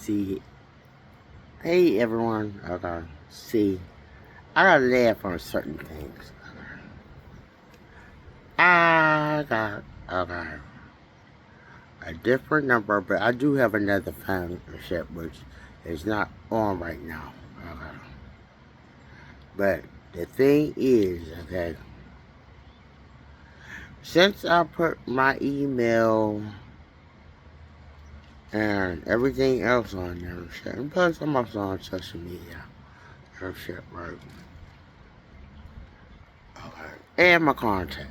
See, hey everyone. Okay. See, I gotta laugh on certain things. I got a different number, but I do have another phone ship which is not on right now. Okay. But the thing is, okay, since I put my email and everything else on there and shit, and plus I'm also on social media and shit, right? Okay. And my contact.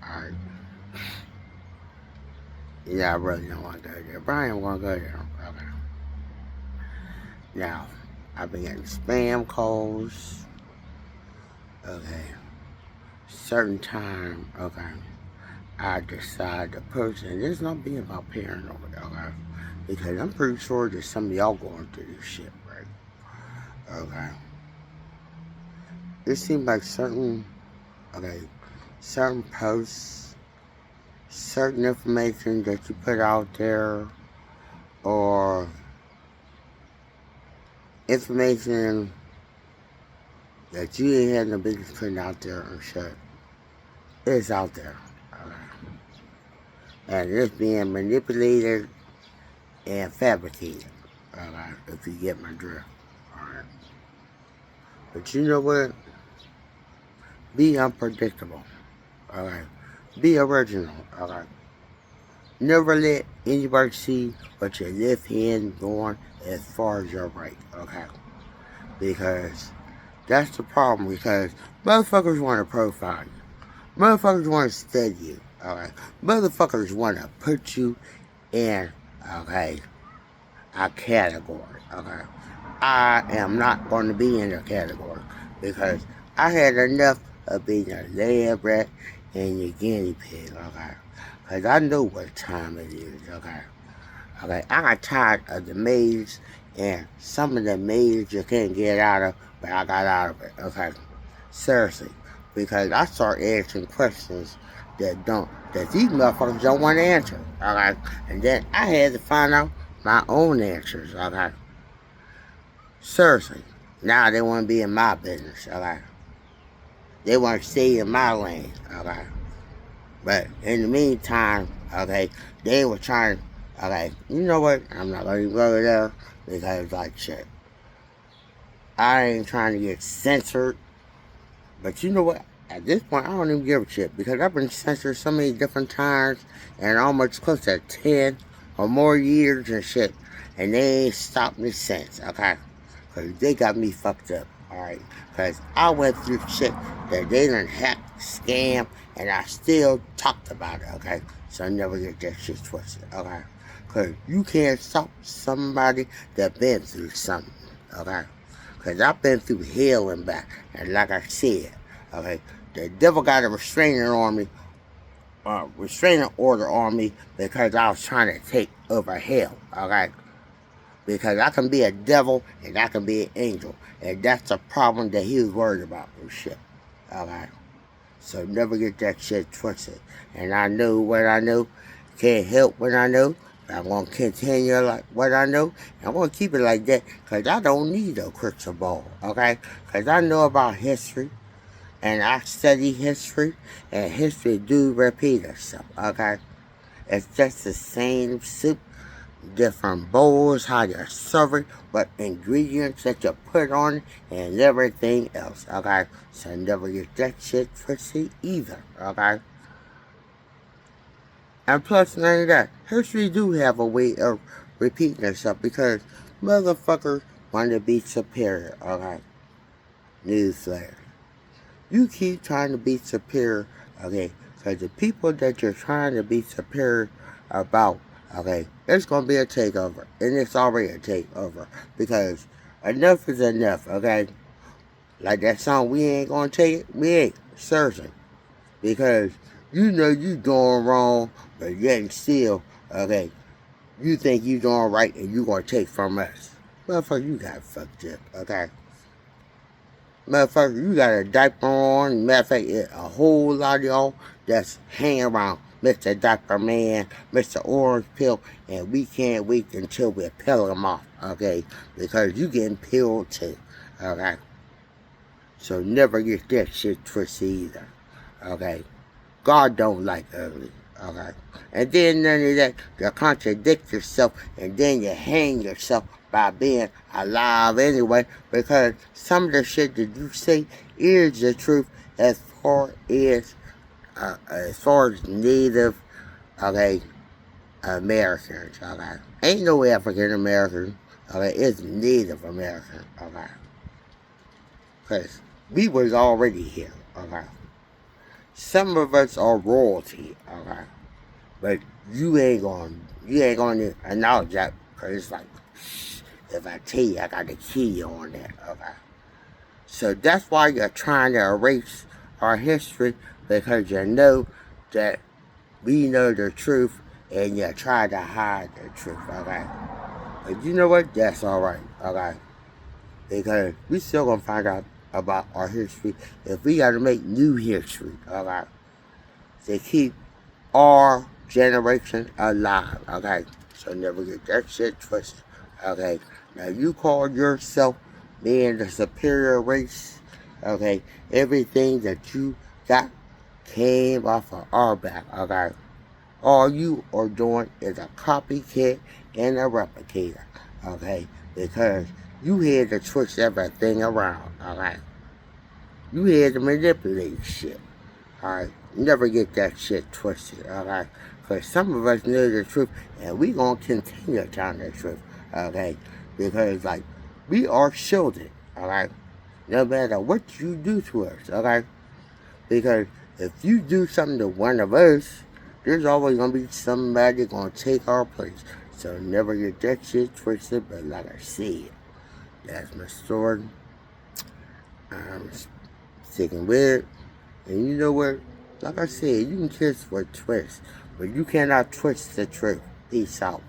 Alright. Yeah, I really don't want to go there. But I ain't want to go there. Okay. Now, I've been getting spam calls. Okay. Certain time. Okay. I decide to post, and it's not being about paranoid. Okay. Because I'm pretty sure that some of y'all going through this shit, right? Okay. It seems like certain posts, certain information that you put out there, or information that you ain't had no business putting out there and shit. It's out there. Okay. And it's being manipulated and fabricated. Okay. If you get my drift. Alright. But you know what? Be unpredictable. Alright. Be original. Alright. Never let anybody see what your left hand going as far as your right. Okay. Because that's the problem. Because motherfuckers want to profile you. Motherfuckers want to study you, okay? Motherfuckers want to put you in, okay, a category, okay? I am not going to be in a category because I had enough of being a lab rat and a guinea pig, okay? Because I know what time it is, okay? Okay, I got tired of the maze and some of the maze you can't get out of, but I got out of it, okay? Seriously, because I start answering questions that these motherfuckers don't want to answer, okay? And then I had to find out my own answers, okay? Seriously, now they want to be in my business, okay? They want to stay in my lane, okay? But in the meantime, okay, they were trying, okay, you know what? I'm not going to go there because, like, shit. I ain't trying to get censored. But you know what? At this point, I don't even give a shit because I've been censored so many different times and almost close to 10 or more years and shit. And they ain't stopped me since, okay? Because they got me fucked up, alright? Because I went through shit that they done hack, scam, and I still talked about it, okay? So I never get that shit twisted, okay? Because you can't stop somebody that been through something, okay? Because I've been through hell and back. And like I said, okay, the devil got a restraining order on me because I was trying to take over hell, okay? Because I can be a devil and I can be an angel. And that's the problem that he was worried about and shit, okay? So never get that shit twisted. And I know what I know. Can't help what I know. I'm going to continue like what I know. I'm going to keep it like that because I don't need a crystal ball, okay? Because I know about history and I study history and history do repeat itself, okay? It's just the same soup, different bowls, how you serve it, but ingredients that you put on it and everything else, okay? So never get that shit twisted either, okay? And plus, none of that. History do have a way of repeating itself because motherfuckers want to be superior, okay? Newsflash. You keep trying to be superior, okay? Because the people that you're trying to be superior about, okay, it's going to be a takeover. And it's already a takeover. Because enough is enough, okay? Like that song, we ain't going to take it. We ain't. Seriously. Because you know you doing wrong, but yet still, okay, you think you doing right and you gonna take from us. Motherfucker, you got fucked up, okay? Motherfucker, you got a diaper on. Matter of fact, a whole lot of y'all that's hanging around Mr. Dr. Man, Mr. Orange Pill, and we can't wait until we peel them off, okay? Because you getting peeled too, okay? So never get that shit twisted either, okay? God don't like ugly, okay? And then none of that, you contradict yourself, and then you hang yourself by being alive anyway, because some of the shit that you say is the truth as far as Native, okay, Americans, okay? Ain't no African American, okay? It's Native American, okay? Because we was already here, okay? Some of us are royalty, okay? But you ain't gonna acknowledge that, because it's like, shh, if I tell you, I got the key on that, okay? So that's why you're trying to erase our history, because you know that we know the truth, and you try to hide the truth, okay? But you know what? That's alright, okay? Because we still gonna find out about our history if we gotta make new history, okay? To keep our generation alive, okay? So never get that shit twisted, okay? Now you call yourself being the superior race, okay? Everything that you got came off of our back, okay? All you are doing is a copycat and a replicator, okay? Because you had to twist everything around, okay? You had to manipulate shit, alright? Never get that shit twisted, alright? Because some of us know the truth, and we gonna continue telling the truth, okay? Because, like, we are children, alright? No matter what you do to us, okay? Because if you do something to one of us, there's always gonna be somebody gonna take our place. So never get that shit twisted, but like I said, that's my story. I'm sticking with it. And you know what? Like I said, you can kiss for a twist, but you cannot twist the truth. Peace out.